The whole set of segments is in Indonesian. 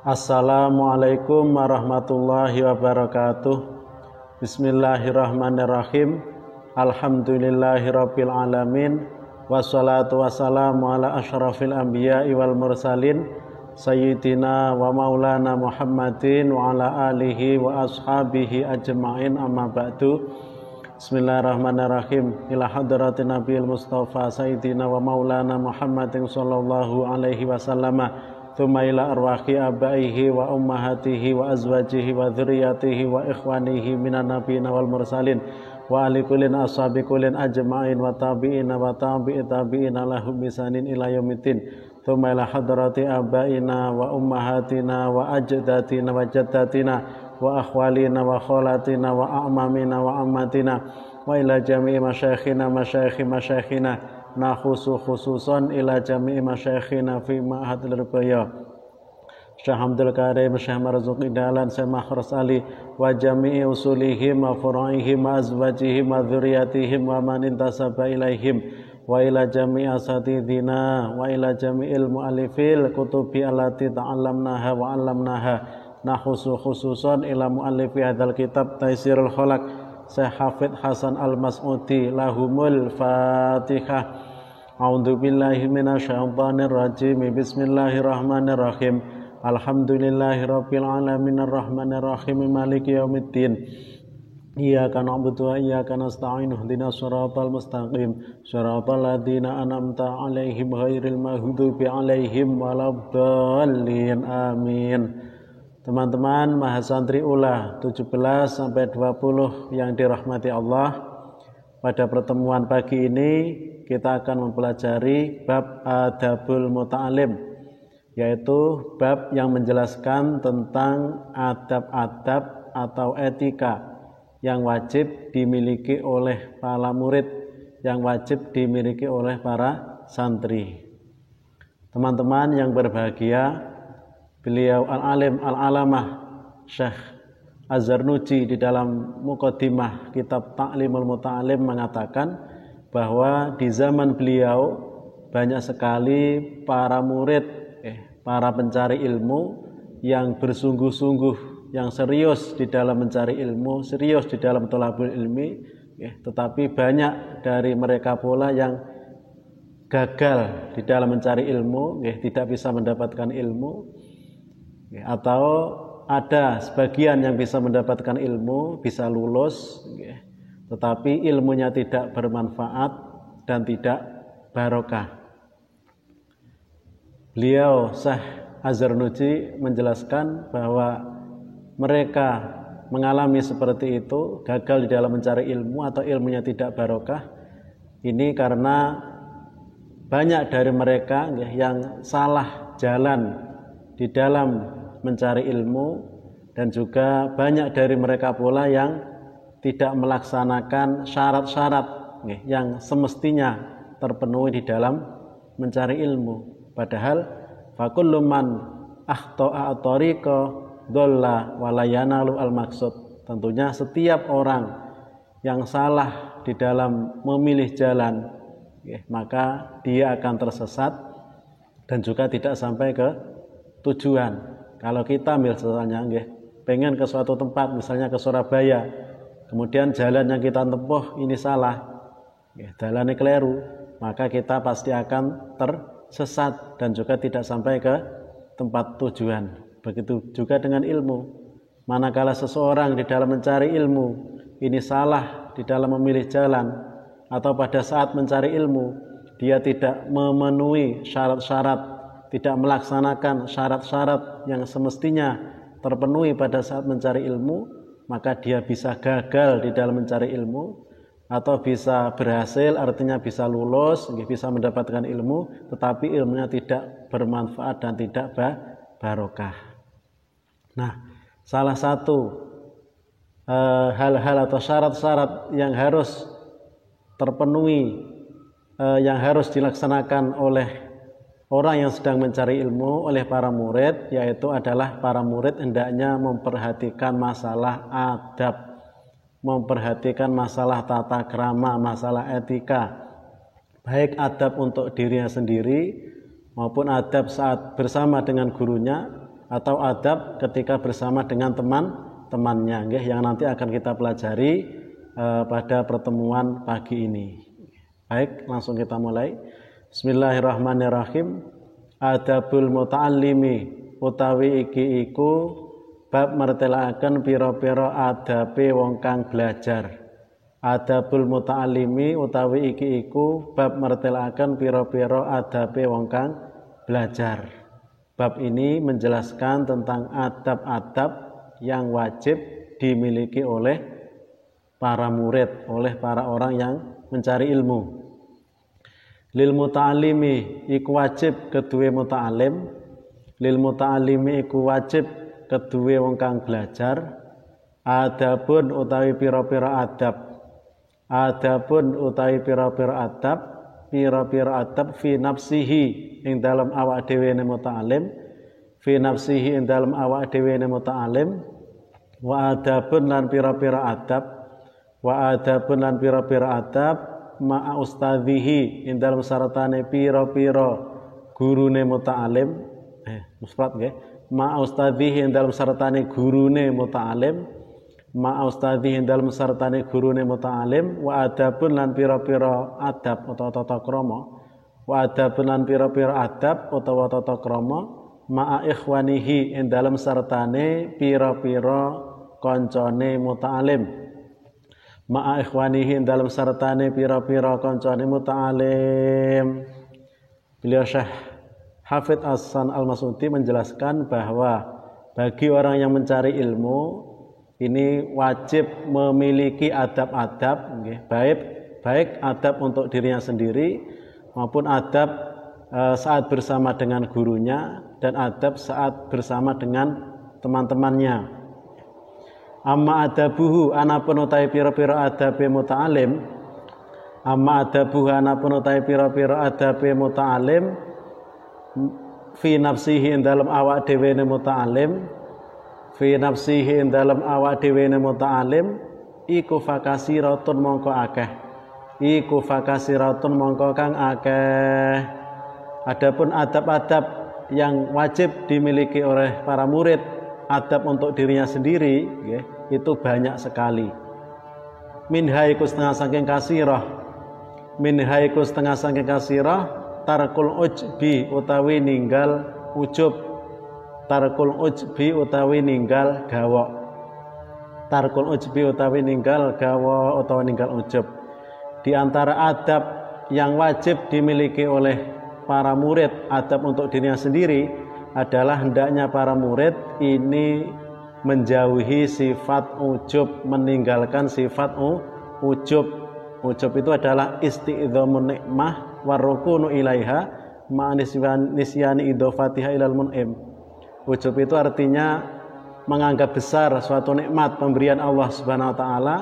Assalamualaikum warahmatullahi wabarakatuh. Bismillahirrahmanirrahim. Alhamdulillahirabbil alamin. Wassalatu wassalamu ala asyrafil anbiya'i wal mursalin sayyidina wa maulana Muhammadin wa ala alihi wa ashabihi ajma'in, amma ba'du. Bismillahirrahmanirrahim. Ila hadratin nabiyil mustafa sayyidina wa maulana Muhammadin sallallahu alaihi wasallam. Thumma ila arwahi abaihi wa ummahatihi wa azwajihi wa dzurriyyatihi wa ikhwanihi minan nabiyina wal mursalin wa ali kullin ashabi kullin ajma'in wa tabi'ina wa tabi'i tabi'ina lahum bisanin ila yaumiddin. Thumma ila hadrati abaina wa ummahatina wa ajdatina wa jaddatina wa akhwalina wa kholatina wa a'mamina wa ammatina wa ila jami'i masyayikhina masyayikhina nakhusu khususan ila jami'i masyayikhina fi ma'hadil rubaya Syekh Abdul Karim, Syekh Marzuki Dahlan, Syekh Makhras Ali wa jami'i usulihim wa fura'ihim wa azwajihim wa dzurriyyatihim wa man intasaba ilaihim wa ila jami'i asatidina wa ila jami'il mu'allifil kutubi allati ta'allamnaha wa 'allamnaha nakhusu khususan ila mu'allifi hadzal kitab Taisirul Khalaq Syekh Hafidz Hasan Al-Mas'udi. Lahumul Fatihah. A'udzu billahi minasyaitonir rajim. Bismillahirrahmanirrahim. Alhamdulillahirabbil alamin arrahmanir rahim maliki yaumiddin. Iyyaka na'budu wa iyyaka nasta'in ihdinas siratal mustaqim siratal ladzina an'amta 'alaihim ghairil maghdubi 'alaihim waladdallin. Amin. Teman-teman Mahasantri Ula 17 sampai 20 yang dirahmati Allah, pada pertemuan pagi ini kita akan mempelajari bab Adabul Muta'alim, yaitu bab yang menjelaskan tentang adab-adab atau etika yang wajib dimiliki oleh para murid, yang wajib dimiliki oleh para santri. Teman-teman yang berbahagia, beliau al-alim al-alamah Syekh Az-Zarnuji di dalam muqaddimah kitab Ta'limul Muta'alim mengatakan bahwa di zaman beliau banyak sekali para murid, para pencari ilmu yang bersungguh-sungguh, yang serius di dalam mencari ilmu, serius di dalam thalabul ilmi, tetapi banyak dari mereka pula yang gagal di dalam mencari ilmu, tidak bisa mendapatkan ilmu. Atau ada sebagian yang bisa mendapatkan ilmu, bisa lulus, tetapi ilmunya tidak bermanfaat dan tidak barokah. Beliau Syekh Az-Zarnuji menjelaskan bahwa mereka mengalami seperti itu, gagal di dalam mencari ilmu atau ilmunya tidak barokah. Ini karena banyak dari mereka yang salah jalan di dalam mencari ilmu, dan juga banyak dari mereka pula yang tidak melaksanakan syarat-syarat yang semestinya terpenuhi di dalam mencari ilmu. Padahal fakullu man akhta'a at-tariqa dhalla wa la yanalu al-maqsud. Tentunya setiap orang yang salah di dalam memilih jalan, maka dia akan tersesat dan juga tidak sampai ke tujuan. Kalau kita misalnya pengen ke suatu tempat, misalnya ke Surabaya, kemudian jalan yang kita tempuh ini salah, jalannya keliru, maka kita pasti akan tersesat dan juga tidak sampai ke tempat tujuan. Begitu juga dengan ilmu. Manakala seseorang di dalam mencari ilmu ini salah di dalam memilih jalan, atau pada saat mencari ilmu dia tidak memenuhi syarat-syarat, tidak melaksanakan syarat-syarat yang semestinya terpenuhi pada saat mencari ilmu, maka dia bisa gagal di dalam mencari ilmu, atau bisa berhasil, artinya bisa lulus, bisa mendapatkan ilmu, tetapi ilmunya tidak bermanfaat dan tidak barokah. Nah, salah satu hal-hal atau syarat-syarat yang harus terpenuhi, yang harus dilaksanakan oleh orang yang sedang mencari ilmu, oleh para murid, yaitu adalah para murid hendaknya memperhatikan masalah adab, memperhatikan masalah tata krama, masalah etika, baik adab untuk dirinya sendiri maupun adab saat bersama dengan gurunya, atau adab ketika bersama dengan teman-temannya nggih, yang nanti akan kita pelajari pada pertemuan pagi ini. Baik, langsung kita mulai. Bismillahirrahmanirrahim. Adabul muta'allimi utawi iki iku bab mertelakaken pira-pira adabe wong kang belajar. Adabul muta'allimi utawi iki iku bab mertelakaken pira-pira adabe wong kang belajar. Bab ini menjelaskan tentang adab-adab yang wajib dimiliki oleh para murid, oleh para orang yang mencari ilmu. Lil muta'allimi iku wajib keduwe muta'alim, lil muta'allimi iku wajib keduwe wong kang belajar. Adabun utawi pira-pira adab, adabun utawi pira-pira adab, pira-pira adab fi nafsihi ing dalam awak dhewe ne muta'alim, fi nafsihi ing dalam awak dhewe ne muta'alim, wa adabun lan pira-pira adab, wa adabun lan pira-pira adab ma'a ustadzihi ing dalam saratane pira-pira gurune muta'alim, mufrad nggih, ma'a ustadzihi ing dalam saratane gurune muta'alim, ma'a ustadzihi ing dalam saratane gurune muta'alim, wa adabun lan pira-pira adab utawa tata krama, wa adabun lan pira-pira adab utawa tata krama ma'a ikhwanihi ing dalam saratane pira-pira kancane muta'alim, ma'a ikhwanihi ing dalam saratane pira-pira kancane muta'alim. Beliau Syekh Hafidz Hasan Al-Mas'udi menjelaskan bahwa bagi orang yang mencari ilmu ini wajib memiliki adab-adab, baik adab untuk dirinya sendiri maupun adab saat bersama dengan gurunya dan adab saat bersama dengan teman-temannya. Amma adabuhu anapun utai pira-pira adabe muta'alim, amma adabuhu anapun utai pira-pira adabe muta'alim fi nafsihi dalam awak dhewe ne muta'alim, fi nafsihi dalam awak dhewe ne muta'alim iku fakasiratun mongko akeh, iku fakasiratun mongko kang akeh. Adapun adab-adab yang wajib dimiliki oleh para murid, adab untuk dirinya sendiri ya, itu banyak sekali. Minha iku setengah saking kasirah, minha iku setengah saking kasirah tarkul ujbi utawi ninggal ujub, tarkul ujbi utawi ninggal gawok, tarkul ujbi utawi ninggal gawok utawa ninggal ujub. Di antara adab yang wajib dimiliki oleh para murid, adab untuk dirinya sendiri adalah hendaknya para murid ini menjauhi sifat ujub, meninggalkan sifat ujub. Ujub itu adalah isti'dhamun nikmah warrukunu ilaiha ma'anisyani idhofatiha ilal mun'im. Ujub itu artinya menganggap besar suatu nikmat pemberian Allah Subhanahu wa taala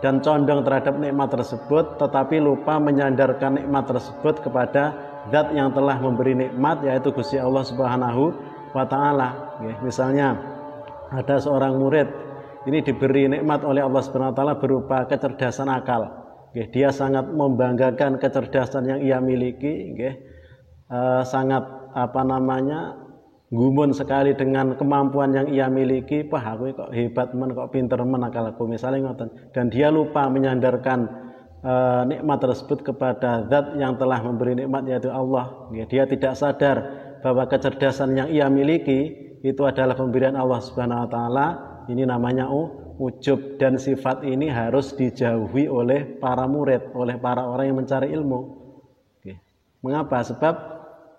dan condong terhadap nikmat tersebut, tetapi lupa menyandarkan nikmat tersebut kepada zat yang telah memberi nikmat, yaitu Gusti Allah Subhanahu wa taala. Misalnya ada seorang murid ini diberi nikmat oleh Allah Subhanahu wa taala berupa kecerdasan akal. Dia sangat membanggakan kecerdasan yang ia miliki, sangat gumun sekali dengan kemampuan yang ia miliki. Wah, aku kok hebat men, kok pinter men akalku, misalnya ngoten. Dan dia lupa menyandarkan nikmat tersebut kepada zat yang telah memberi nikmat, yaitu Allah. Dia tidak sadar bahwa kecerdasan yang ia miliki itu adalah pemberian Allah Subhanahu wa taala. Ini namanya ujub, dan sifat ini harus dijauhi oleh para murid, oleh para orang yang mencari ilmu. Mengapa? Sebab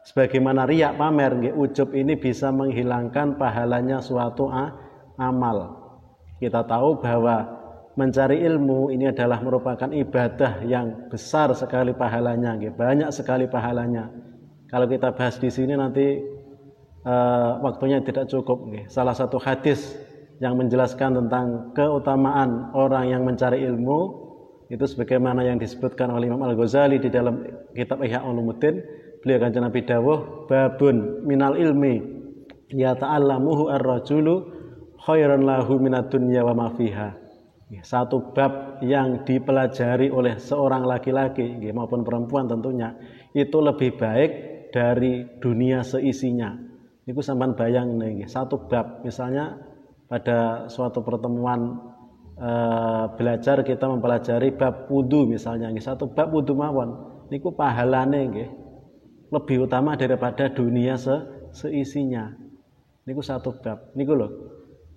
sebagaimana riya, pamer, ujub ini bisa menghilangkan pahalanya suatu amal. Kita tahu bahwa mencari ilmu ini adalah merupakan ibadah yang besar sekali pahalanya, banyak sekali pahalanya. Kalau kita bahas di sini nanti waktunya tidak cukup. Salah satu hadis yang menjelaskan tentang keutamaan orang yang mencari ilmu itu sebagaimana yang disebutkan oleh Imam Al-Ghazali di dalam kitab Ihya Ulumuddin. Beliau kanjeng Nabi dawuh, babun minal ilmi yata'allamuhu ar-rajulu khairan lahu minad dunya wa ma fiha. Satu bab yang dipelajari oleh seorang laki-laki maupun perempuan tentunya itu lebih baik dari dunia seisinya. Niku sampean bayang nggih, satu bab misalnya pada suatu pertemuan belajar kita mempelajari bab wudu misalnya nggih, satu bab wudu mawon niku pahalane nggih lebih utama daripada dunia seisinya. Niku satu bab. Niku loh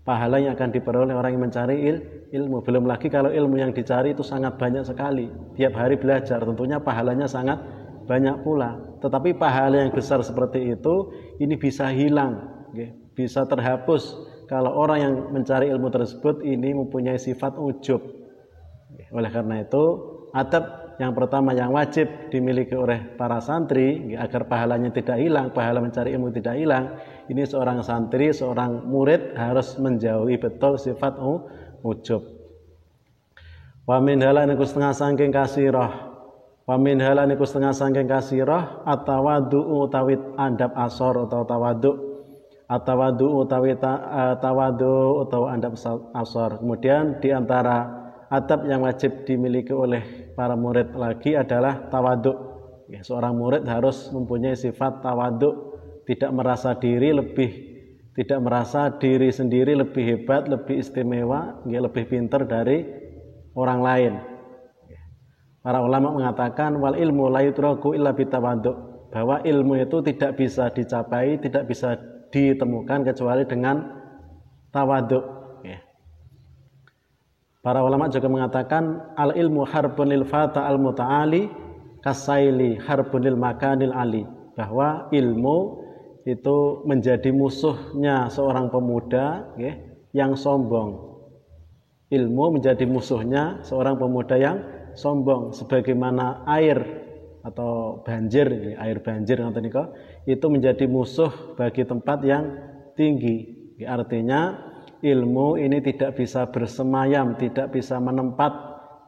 pahala yang akan diperoleh orang yang mencari ilmu. Belum lagi kalau ilmu yang dicari itu sangat banyak sekali. Tiap hari belajar tentunya pahalanya sangat banyak pula. Tetapi pahala yang besar seperti itu ini bisa hilang, bisa terhapus kalau orang yang mencari ilmu tersebut ini mempunyai sifat ujub. Oleh karena itu adab yang pertama yang wajib dimiliki oleh para santri agar pahalanya tidak hilang, pahala mencari ilmu tidak hilang, ini seorang santri, seorang murid harus menjauhi betul sifat ujub. Wa min halan iku setengah saking kasirah. Wa min halan iku setengah saking kasirah atawadu utawi andap asor atau tawadu. Atawadu utawi tawadu atau andap asor. Kemudian di antara adab yang wajib dimiliki oleh para murid lagi adalah tawaduk. Seorang murid harus mempunyai sifat tawaduk, tidak merasa diri sendiri lebih hebat, lebih istimewa, lebih pintar dari orang lain. Para ulama mengatakan wal ilmu la yudraku illa bitawaduk, bahwa ilmu itu tidak bisa dicapai, tidak bisa ditemukan kecuali dengan tawaduk. Para ulama juga mengatakan al ilmu harbun lil fata al muta'ali kasaili harbun lil makanil ali, bahwa ilmu itu menjadi musuhnya seorang pemuda yang sombong. Ilmu menjadi musuhnya seorang pemuda yang sombong, sebagaimana air atau banjir, air banjir itu menjadi musuh bagi tempat yang tinggi. Artinya ilmu ini tidak bisa bersemayam, tidak bisa menempat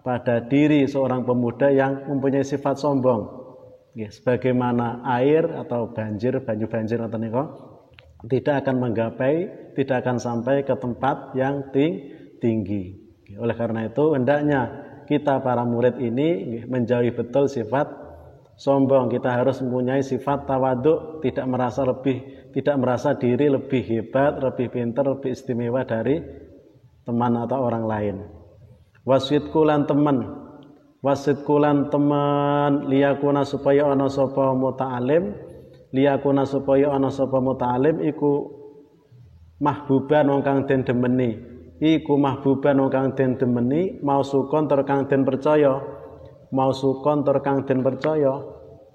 pada diri seorang pemuda yang mempunyai sifat sombong. Sebagaimana air atau banjir tidak akan menggapai, tidak akan sampai ke tempat yang tinggi. Oleh karena itu hendaknya kita para murid ini menjauhi betul sifat sombong. Kita harus mempunyai sifat tawaduk, tidak merasa diri lebih hebat, lebih pintar, lebih istimewa dari teman atau orang lain. Wasitkulan teman liyakuna supaya ana sapa muta'alim iku mahbuban wong kang den demeni, mausukon tur kang den percaya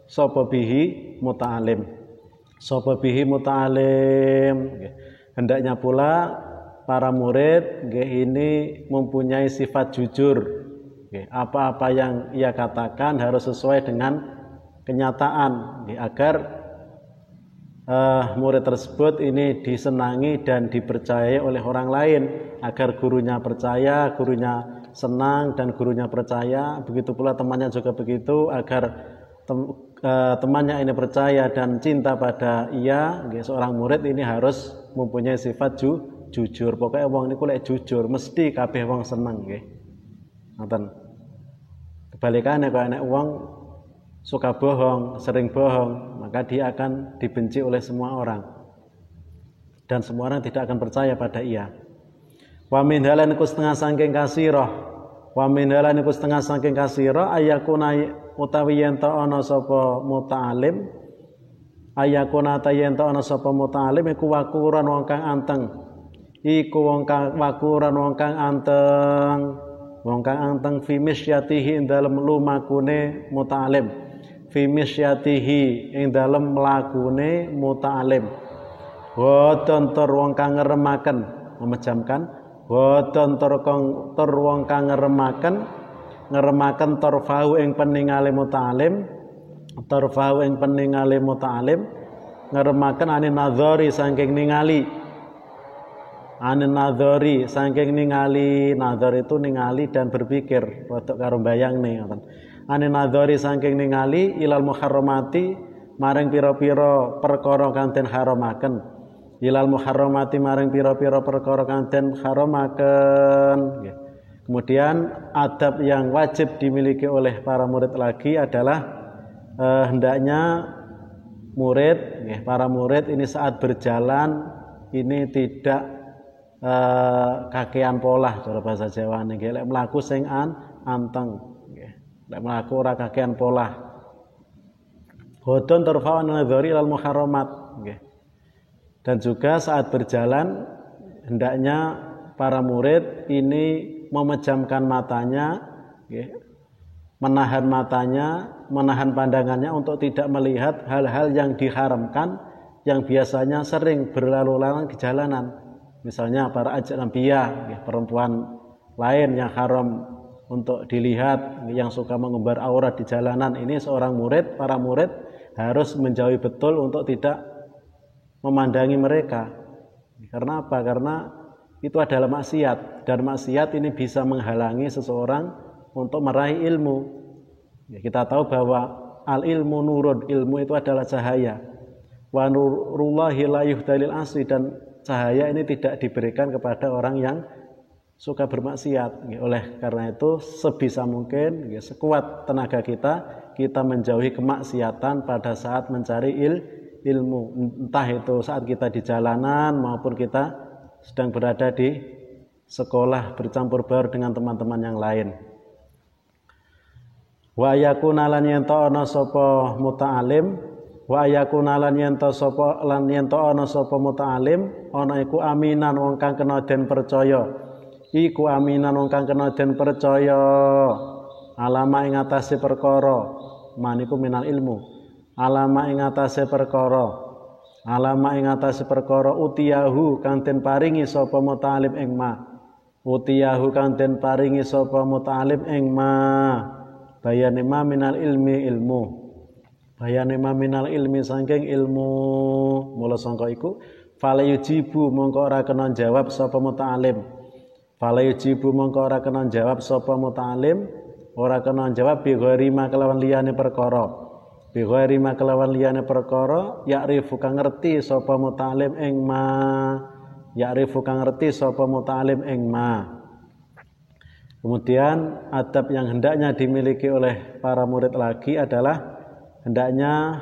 sapa bihi muta'alim. Hendaknya pula para murid ini mempunyai sifat jujur. Apa-apa yang ia katakan harus sesuai dengan kenyataan agar murid tersebut ini disenangi dan dipercayai oleh orang lain, agar gurunya percaya, gurunya senang dan gurunya percaya. Begitu pula temannya juga begitu, agar temannya ini percaya dan cinta pada ia. Seorang murid ini harus mempunyai sifat jujur. Pokoknya wong niku lek jujur mesti kabeh wong seneng nggih. Ngoten. Kebalikannya kalau anak wong suka bohong, sering bohong, maka dia akan dibenci oleh semua orang. Dan semua orang tidak akan percaya pada ia. Wa min halan iku setengah saking kasira, ayakuna utawi yen ta ana sapa muta'alim, iku wakuran wong kang anteng. Wong kang anteng fi misyatihi ing dalem lumakune muta'alim. Fi misyatihi ing dalem mlakune muta'alim. Wadon tur wong kang ngeremaken, memejamkan. Wadon tur wong kang ngeremaken torfahu ing peningale muta'alim. Ngeremaken anin nadhari saking ningali. Nadhar itu ningali dan berpikir, rodok karo bayang nih. Anin nadhari saking ningali ilal muharramati maring pira-pira perkara kang den haramaken. Kemudian adab yang wajib dimiliki oleh para murid lagi adalah hendaknya murid, para murid ini saat berjalan ini tidak kakean polah cara bahasa Jawa niki lek mlaku sing anteng nggih. Lek mlaku ora kakean polah. Hodon turfa'un nadhari ilal muharramat nggih. Dan juga saat berjalan hendaknya para murid ini memejamkan matanya nggih. Menahan matanya, menahan pandangannya untuk tidak melihat hal-hal yang diharamkan yang biasanya sering berlalu lalang di jalanan. Misalnya para ajnabiyah, perempuan lain yang haram untuk dilihat, yang suka mengumbar aurat di jalanan. Ini seorang murid, para murid harus menjauhi betul untuk tidak memandangi mereka. Karena apa? Karena itu adalah maksiat, dan maksiat ini bisa menghalangi seseorang untuk meraih ilmu. Kita tahu bahwa al-ilmu nurun, ilmu itu adalah cahaya. Wa nurullahi la yuhdalil asli, dan cahaya ini tidak diberikan kepada orang yang suka bermaksiat. Oleh karena itu sebisa mungkin sekuat tenaga kita menjauhi kemaksiatan pada saat mencari ilmu, entah itu saat kita di jalanan maupun kita sedang berada di sekolah bercampur baur dengan teman-teman yang lain. Wa yakuna lan yento ana sapa muta'alim, wa yakuna lan yento ana sapa muta'alim, ana iku aminan wong kang kena den percaya. Iku aminan wong kang kena den percaya. Alama ing atase perkara, maniku minal ilmu. Alama ing atase perkara. Alama ing atase perkara utiyahu kang den paringi sapa muta'alim ing ma. Utiyahu kang den paringi sapa muta'alim ing ma. Bayane ma minal ilmi ilmu. Bayane ma minal ilmi saking ilmu. Mula sangka iku fala yujibu mongko ora kena jawab sapa muta'alim. Fala yujibu mongko ora kena jawab sapa muta'alim, ora kena jawab bi ghairi ma kelawan liyane perkara. Bi ghairi ma kelawan liyane perkara ya'rifu kang ngerti sapa muta'alim ing ma. Ya'rifu kang ngerti sapa muta'alim ing ma. Kemudian adab yang hendaknya dimiliki oleh para murid lagi adalah hendaknya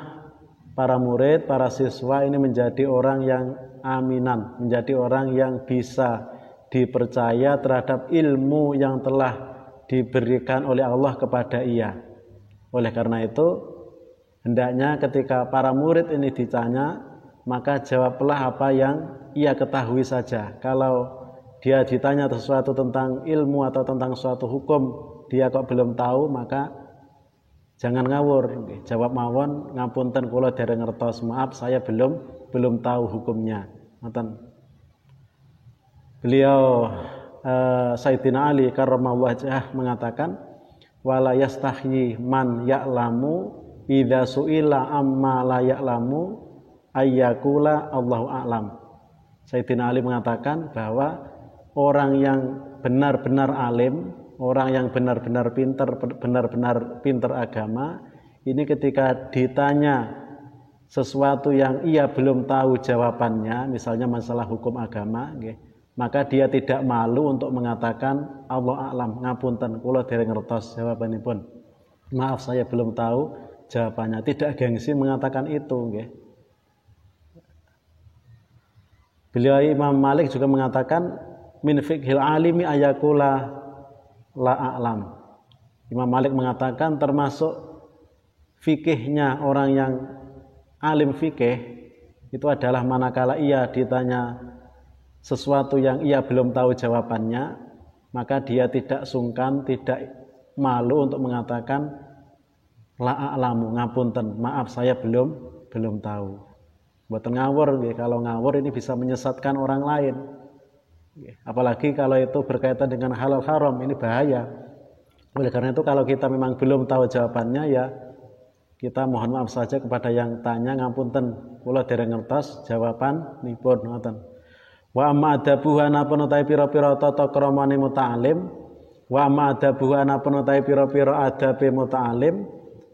para murid, para siswa ini menjadi orang yang aminan, menjadi orang yang bisa dipercaya terhadap ilmu yang telah diberikan oleh Allah kepada ia. Oleh karena itu, hendaknya ketika para murid ini ditanya, maka jawablah apa yang ia ketahui saja. Kalau dia ditanya sesuatu tentang ilmu atau tentang suatu hukum, dia kok belum tahu, maka jangan ngawur. Jawab mawon, ngapunten kula dereng ngertos, maaf saya belum tahu hukumnya. Beliau Sayyidina Ali karramallahu wajhah mengatakan, wala yastahyi man ya'lamu idza su'ila amma la ya'lamu ayyakula Allahu a'lam. Sayyidina Ali mengatakan bahwa orang yang benar-benar alim, orang yang benar-benar pintar agama, ini ketika ditanya sesuatu yang ia belum tahu jawabannya, misalnya masalah hukum agama, maka dia tidak malu untuk mengatakan Allah a'lam, ngapunten kula dereng ngertos jawabanipun. Maaf saya belum tahu jawabannya. Tidak gengsi mengatakan itu, Beliau Imam Malik juga mengatakan min fiqhil alimi ayakula la a'lam. Imam Malik mengatakan termasuk fikihnya orang yang alim fikih itu adalah manakala ia ditanya sesuatu yang ia belum tahu jawabannya, maka dia tidak sungkan, tidak malu untuk mengatakan la a'lamu, ngapunten, maaf saya belum tahu. Mboten ngawur, kalau ngawur ini bisa menyesatkan orang lain. Apalagi kalau itu berkaitan dengan halal haram, ini bahaya. Oleh karena itu kalau kita memang belum tahu jawabannya, ya kita mohon maaf saja kepada yang tanya, ngapunten kula dereng ngertos jawaban nipun ngoten. Wa amma adabuhu anapun utahe pira-pira tata kramane muta'alim, wa amma adabuhu anapun utahe pira-pira adabe muta'alim,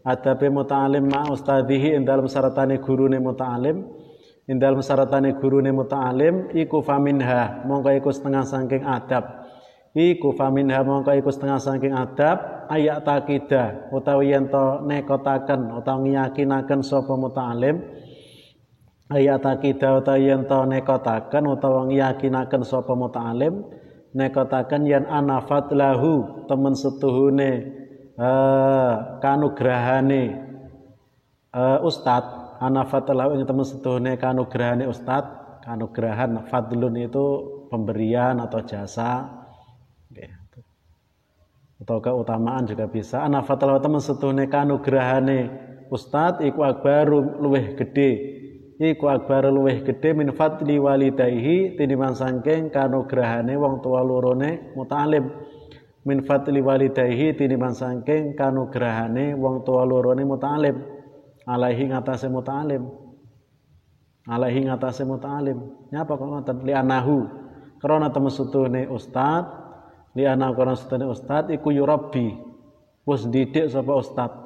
adabe muta'alim ma ustadzihi ing dalem saratane gurune muta'alim. Indal syaratane gurune muta'alim iku faminha mongko iku setengah saking adab. Iku faminha mongko iku setengah saking adab ayak takida utawi yen to nekotaken utawa ngiyakinaken sapa muta'alim ayatakida utawa yen to nekotaken utawa ngiyakinaken sapa muta'alim nekotaken yen anafat lahu temen setuhune kanugrahane ustad anafat lahu ing temen setuhune kanugrahane ustad kanugrahan fadlun itu pemberian atau jasa atau keutamaan juga bisa anafat lahu temen setuhune kanugrahane ustad iku akbaru luweh gedhe iku akbar luweh gedhe min fadli walidayhi tinimbang saking kanugrahane wong tua lorone muta'alim min fadli walidayhi tinimbang saking kanugrahane wong tua lorone muta'alim alaihi ngatasé muta'alim nyapa kok ngoten li'anahu krana temesutune ustad li'anahu krana setune ustad iku yurabbi wis didik sapa ustad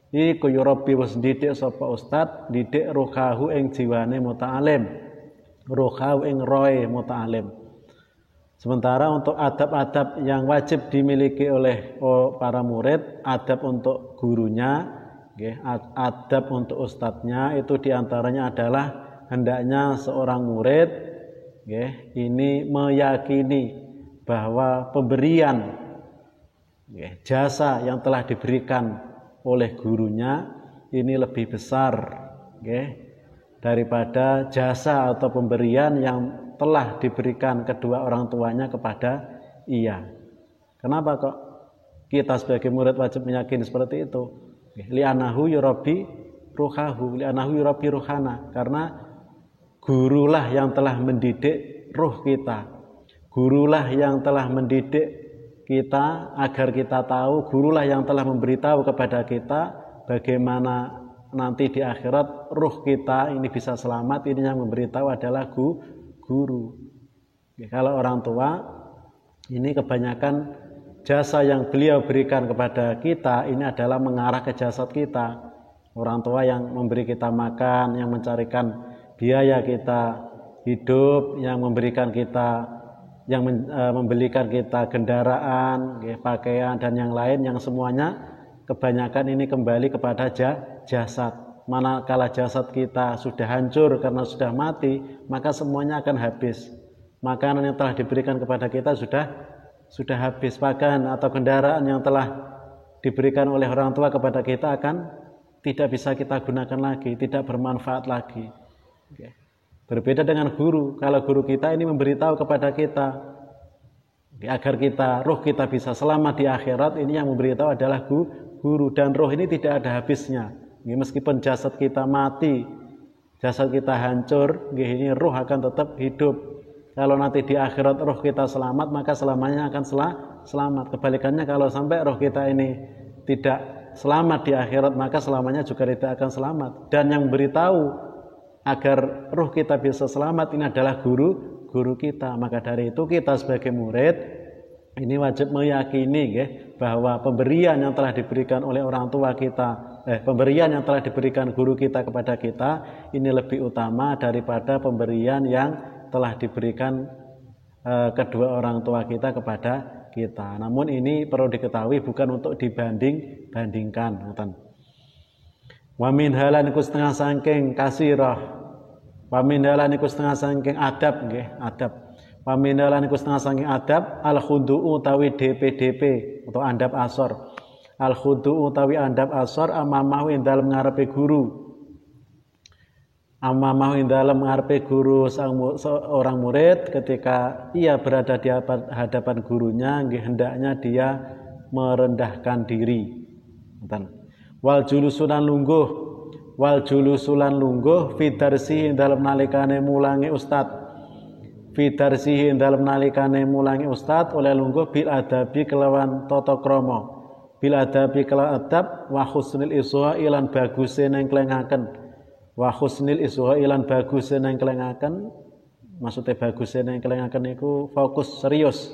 iku yurabi wis didik sapa ustad didik ruhahu ing jiwane muta'alim ruhahu ing roe muta'alim. Sementara untuk adab-adab yang wajib dimiliki oleh para murid, adab untuk gurunya, adab untuk ustadznya itu diantaranya adalah hendaknya seorang murid ini meyakini bahwa pemberian jasa yang telah diberikan oleh gurunya ini lebih besar daripada jasa atau pemberian yang telah diberikan kedua orang tuanya kepada ia. Kenapa kok kita sebagai murid wajib meyakini seperti itu? Li'anahu yurabi ruhahu, li'anahu yurabi ruhana, karena gurulah yang telah mendidik ruh kita, gurulah yang telah mendidik kita agar kita tahu, gurulah yang telah memberitahu kepada kita bagaimana nanti di akhirat ruh kita ini bisa selamat. Ini yang memberitahu adalah guru. Kalau orang tua ini kebanyakan jasa yang beliau berikan kepada kita ini adalah mengarah ke jasad kita. Orang tua yang memberi kita makan, yang mencarikan biaya kita hidup, yang memberikan kita, yang membelikan kita kendaraan, pakaian dan yang lain, yang semuanya kebanyakan ini kembali kepada jasad. Manakala jasad kita sudah hancur karena sudah mati, maka semuanya akan habis. Makanan yang telah diberikan kepada kita sudah habis, pakaian atau kendaraan yang telah diberikan oleh orang tua kepada kita akan tidak bisa kita gunakan lagi, tidak bermanfaat lagi. Berbeda dengan guru. Kalau guru kita ini memberitahu kepada kita agar roh kita bisa selamat di akhirat, ini yang memberitahu adalah guru. Dan roh ini tidak ada habisnya. Meskipun jasad kita mati, jasad kita hancur, ini roh akan tetap hidup. Kalau nanti di akhirat roh kita selamat, maka selamanya akan selamat. Kebalikannya, kalau sampai roh kita ini tidak selamat di akhirat, maka selamanya juga tidak akan selamat. Dan yang memberitahu agar ruh kita bisa selamat ini adalah guru kita. Maka dari itu kita sebagai murid ini wajib meyakini bahwa pemberian yang telah diberikan oleh orang tua kita, pemberian yang telah diberikan guru kita kepada kita ini lebih utama daripada pemberian yang telah diberikan kedua orang tua kita kepada kita. Namun ini perlu diketahui bukan untuk dibandingkan. Wa min halan iku setengah saking kasirah. Wa min halan iku setengah saking adab adab. Wa min halan iku setengah saking adab al khudu'u utawi DP atau andap asor. Al khudu'u utawi andap asor amamahu ing dalem ngarepe guru. Amamahu ing dalem ngarepe guru seorang murid ketika ia berada di hadapan gurunya hendaknya dia merendahkan diri. Wal julusulan lungguh fidarsihi dalam nalikane mulangi ustad oleh lungguh bil adabi kelawan tata krama kelawan adab wa husnil iswa ilan baguse neng klengaken maksudnya baguse neng klengaken iku fokus serius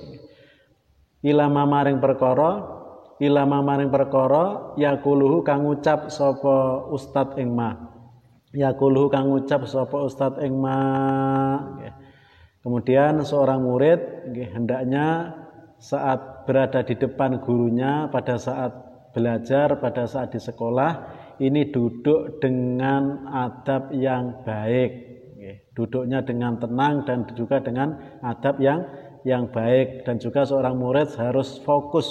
ilama maring perkara yakuluhu kang ngucap sapa ustad ing ma. Kemudian seorang murid hendaknya saat berada di depan gurunya pada saat belajar, pada saat di sekolah ini duduk dengan adab yang baik. Duduknya dengan tenang dan juga dengan adab yang baik, dan juga seorang murid harus fokus,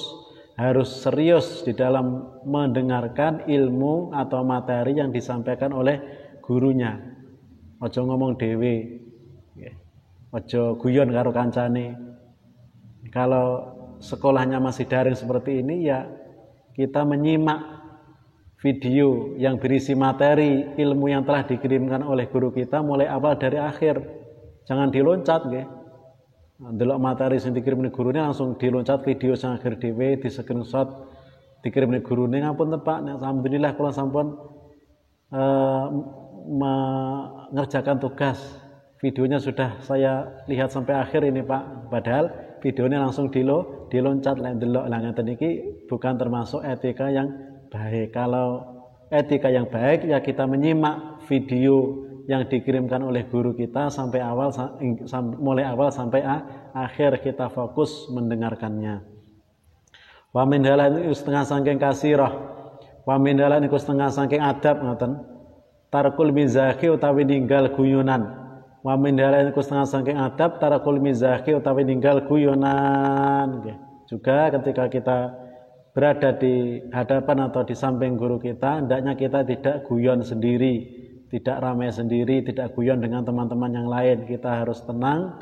harus serius di dalam mendengarkan ilmu atau materi yang disampaikan oleh gurunya. Ojo ngomong dewe, ojo guyon karo kancane. Kalau sekolahnya masih daring seperti ini, ya kita menyimak video yang berisi materi ilmu yang telah dikirimkan oleh guru kita mulai awal dari akhir. Jangan diloncat nggih. Ndelok materi sing dikirim gurune langsung diloncat video sing akhir dhewe, di screenshot dikirim gurune. Ngapunten Pak, alhamdulillah kula sampun mengerjakan tugas. Videonya sudah saya lihat sampai akhir ini Pak. Padahal videonya langsung diloncat lek ndelok. Lah ngeten iki bukan termasuk etika yang baik. Kalau etika yang baik ya kita menyimak video yang dikirimkan oleh guru kita sampai awal, mulai awal sampai akhir, kita fokus mendengarkannya. Wa min dalan iku setengah saking kasirah. Wa min dalan iku setengah saking adab ngoten. Tarkul mizahi utawi ninggal guyonan. Wa min dalan iku setengah saking adab tarkul mizahi utawi ninggal guyonan. Juga ketika kita berada di hadapan atau di samping guru kita, hendaknya kita tidak guyon sendiri, tidak ramai sendiri, tidak guyon dengan teman-teman yang lain. Kita harus tenang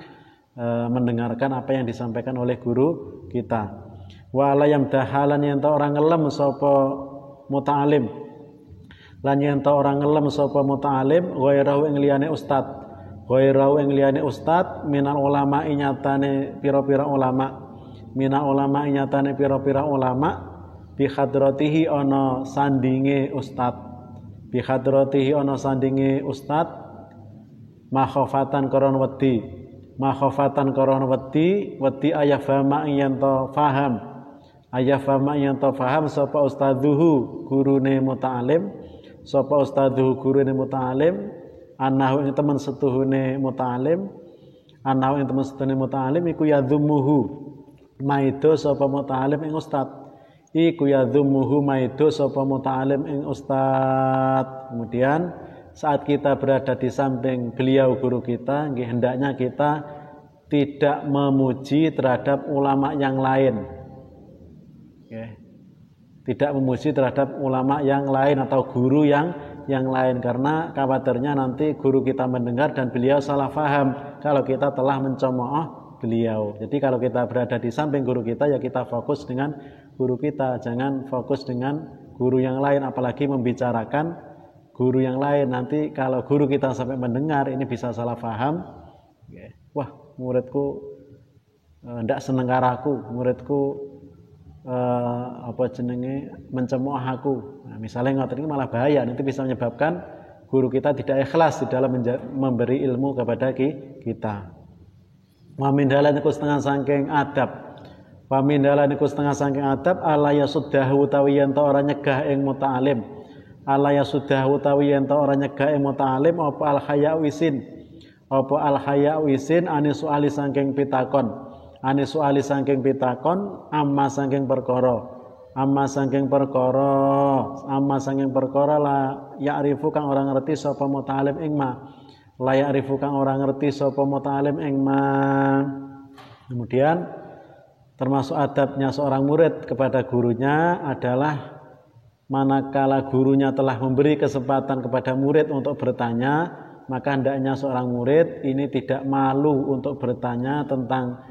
mendengarkan apa yang disampaikan oleh guru kita. Wa la yamdahalan yen orang ngelem sapa muta'alim. Lan yen orang ngelem sapa muta'alim ghairahu ing liyane ustad. Ghairahu ing liyane ustad minal ulama nyatane pira-pira ulama. Mina ulama nyatane pira-pira ulama bi hadratihi ana sandinge ustad, bi hadratihi ana sandinge ustad makhofatan koron wedi, makhofatan koron wedi ayafama yen to faham, ayafama yen to faham sapa ustadzuhu gurune muta'alim, sapa ustadzuhu gurune muta'alim anahu ing temen setuhune muta'alim, anahu ing temen setuhune muta'alim iku yadzumuhu maido sapa muta'alim ing ustad, iku yadzumuhu maido sapa muta'alim ing ustad. Kemudian saat kita berada di samping beliau guru kita, hendaknya kita tidak memuji terhadap ulama yang lain. Tidak memuji terhadap ulama yang lain atau guru yang lain, karena khawatirnya nanti guru kita mendengar dan beliau salah faham kalau kita telah mencemooh beliau. Jadi kalau kita berada di samping guru kita, ya kita fokus dengan guru kita, jangan fokus dengan guru yang lain, apalagi membicarakan guru yang lain. Nanti kalau guru kita sampai mendengar, ini bisa salah paham. Wah, muridku ndak seneng karo aku, muridku mencemooh aku. Nah, misalnya ngoten ini malah bahaya, nanti bisa menyebabkan guru kita tidak ikhlas di dalam memberi ilmu kepada kita. Wa min dalan iku setengah saking adab. Wa min dalan iku setengah saking adab ala yasuddahu utawi yen ta ora nyegah ing muta'alim. Ala yasuddahu utawi yen ta ora nyegah ing muta'alim apa al haya'u isin. Apa al haya'u isin ane suali saking pitakon. Ane suali saking pitakon amma saking perkara. Amma saking perkara. Amma saking perkara la ya'rifu kang ora ngerti sapa muta'alim ing ma. Layak rifu kang orang ngerti sapa muta'alim ing man. Kemudian termasuk adabnya seorang murid kepada gurunya adalah manakala gurunya telah memberi kesempatan kepada murid untuk bertanya, maka hendaknya seorang murid ini tidak malu untuk bertanya tentang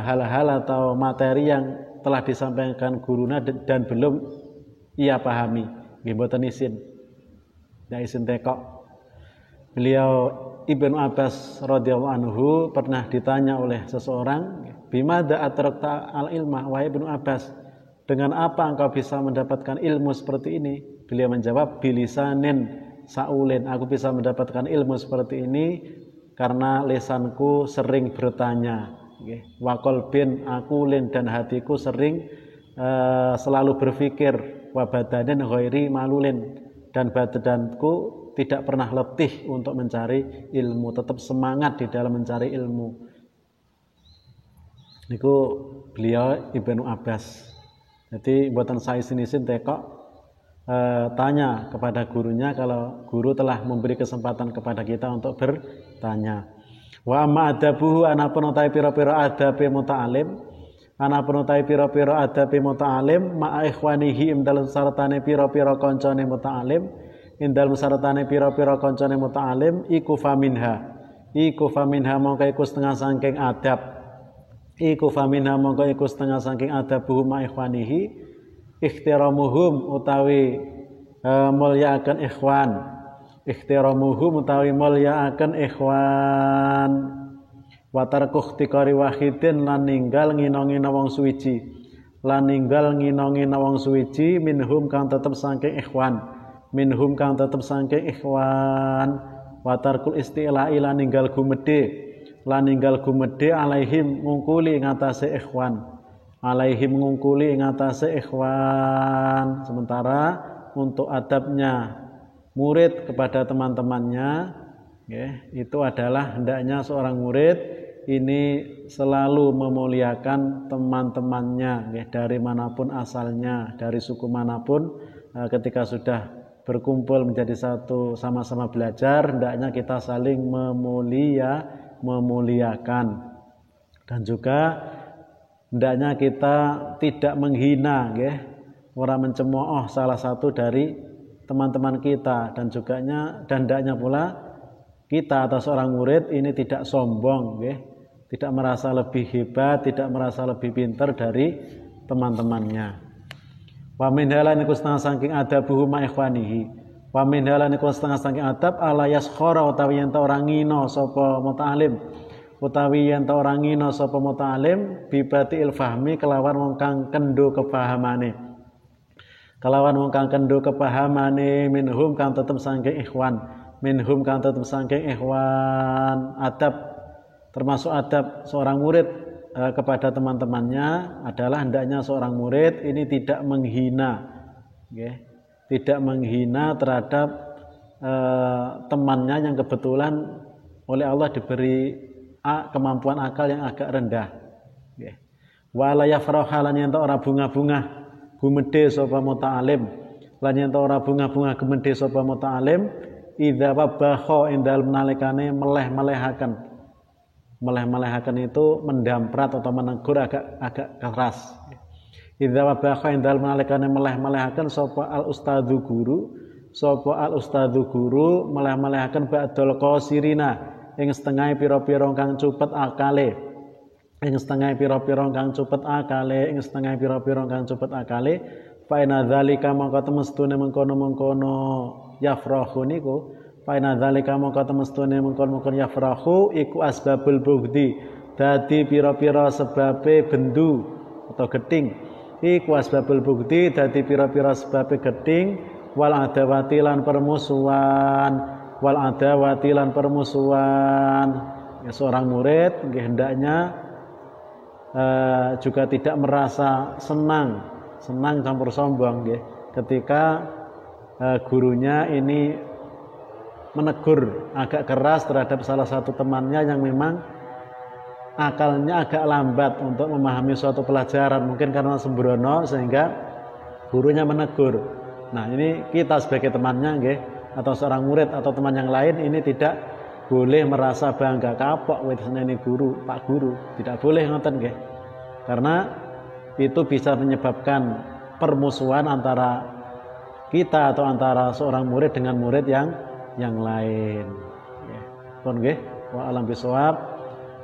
hal-hal atau materi yang telah disampaikan gurunya dan belum ia pahami. Nggih mboten isin. Ndak isin tekok. Beliau Ibnu Abbas radhiyallahu anhu pernah ditanya oleh seseorang, "Bimada atrakta al-ilma?" Wahai Ibnu Abbas, dengan apa engkau bisa mendapatkan ilmu seperti ini? Beliau menjawab, "Bilisanin saulin." Aku bisa mendapatkan ilmu seperti ini karena lisanku sering bertanya. Wa qalbin aqulin, dan hatiku sering selalu berpikir. Wa badanin ghairi malulin, dan badanku tidak pernah letih untuk mencari ilmu, tetap semangat di dalam mencari ilmu. Niku beliau Ibnu Abbas. Jadi buatan saya sini tekok tanya kepada gurunya kalau guru telah memberi kesempatan kepada kita untuk bertanya. Wa amma adabuhu anapun utawi pira-pira adabe muta'alim, anapun utawi pira-pira adabe muta'alim ma'a ikhwanihi indal sartane pira-pira kancane muta'alim, indal sartane pira-pira kancane muta'alim iku faminha mongko iku setengah saking adab, iku faminha mongko iku setengah saking adabuhu ma'a ikhwanihi ikhtiramuhum utawi mulyaaken ikhwan, ikhtiramuhum utawi mulyaaken ikhwan, wa tarku ikhtikari wahidin lan ninggal ngina-ngina wong suwiji, lan ninggal ngina-ngina wong suwiji minhum kang tetep saking ikhwan, minhum kang tetep saking ikhwan, wa tarkul isti'la'i lan ninggal gumedhe, lan ninggal gumedhe alaihim ngungkuli ing atase ikhwan, alaihim ngungkuli ing atase ikhwan. Sementara untuk adabnya murid kepada teman-temannya itu adalah hendaknya seorang murid ini selalu memuliakan teman-temannya dari manapun asalnya, dari suku manapun. Ketika sudah berkumpul menjadi satu sama-sama belajar, hendaknya kita saling memuliakan, dan juga hendaknya kita tidak menghina orang mencemooh salah satu dari teman-teman kita, dan juga hendaknya pula kita atau seorang murid ini tidak sombong, tidak merasa lebih hebat, tidak merasa lebih pintar dari teman-temannya. Wa min halan iku setengah saking adabuhu ma ikhwanihi, wa min halan iku setengah saking adab ala yaskhara utawi yen ta ora ngina sapa muta'alim, utawi yen ta ora ngina sapa muta'alim bibatil fahmi kelawan wong kang kendho kepahamane, kelawan wong kang kendho kepahamane minhum kang tetep saking ikhwan, minhum kang tetep saking ikhwan. Adab termasuk adab seorang murid kepada teman-temannya adalah hendaknya seorang murid ini tidak menghina, tidak menghina terhadap temannya yang kebetulan oleh Allah diberi kemampuan akal yang agak rendah. Wala yafraha lan yen ora bunga-bunga gumedhe sapa muta'alim, lan yen ora bunga-bunga gumedhe sapa muta'alim idza wabaha indal nalikane meleh-melehaken. Meleh-melehaken itu mendamprat atau menegur agak keras. Idza wabaha indal nalikane meleh-melehaken sapa al ustadzu guru, sapa al ustadzu guru meleh-melehaken ba'dul qasirina ing setengah pira-pira kang cupet akale, ing setengah pira-pira kang cupet akale, ing setengah pira-pira kang cupet akale, fa inna dzalika mongko temestune mengkono-mengkono yafrahu niku, fa inna dzalika mongko temestune mengkono-mengkono yafrahu iku asbabul bughdi, dadi pira-pira sebabe bendu atau geding, iku asbabul bughdi dadi pira-pira sebabe geding, wal adawati lan permusuhan, wal adawati lan permusuhan. Seorang murid hendaknya juga tidak merasa senang campur sombong ketika gurunya ini menegur agak keras terhadap salah satu temannya yang memang akalnya agak lambat untuk memahami suatu pelajaran, mungkin karena sembrono sehingga gurunya menegur. Nah, ini kita sebagai temannya atau seorang murid atau teman yang lain ini tidak boleh merasa bangga kapok ini guru, Pak Guru, tidak boleh ngoten karena itu bisa menyebabkan permusuhan antara kita atau antara seorang murid dengan murid yang lain. Pun wa alam bisawab.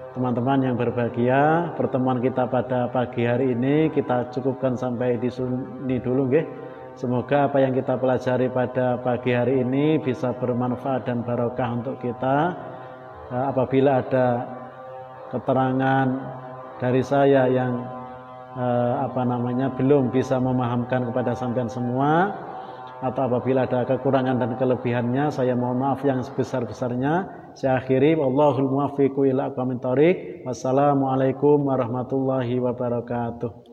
Teman-teman yang berbahagia, pertemuan kita pada pagi hari ini kita cukupkan sampai di sini dulu Semoga apa yang kita pelajari pada pagi hari ini bisa bermanfaat dan barokah untuk kita. Apabila ada keterangan dari saya yang belum bisa memahamkan kepada sampean semua, atau apabila ada kekurangan dan kelebihannya, saya mohon maaf yang sebesar-besarnya. Saya akhiri, wallahul muwaffiq ila aqwamit thoriq. Wassalamualaikum warahmatullahi wabarakatuh.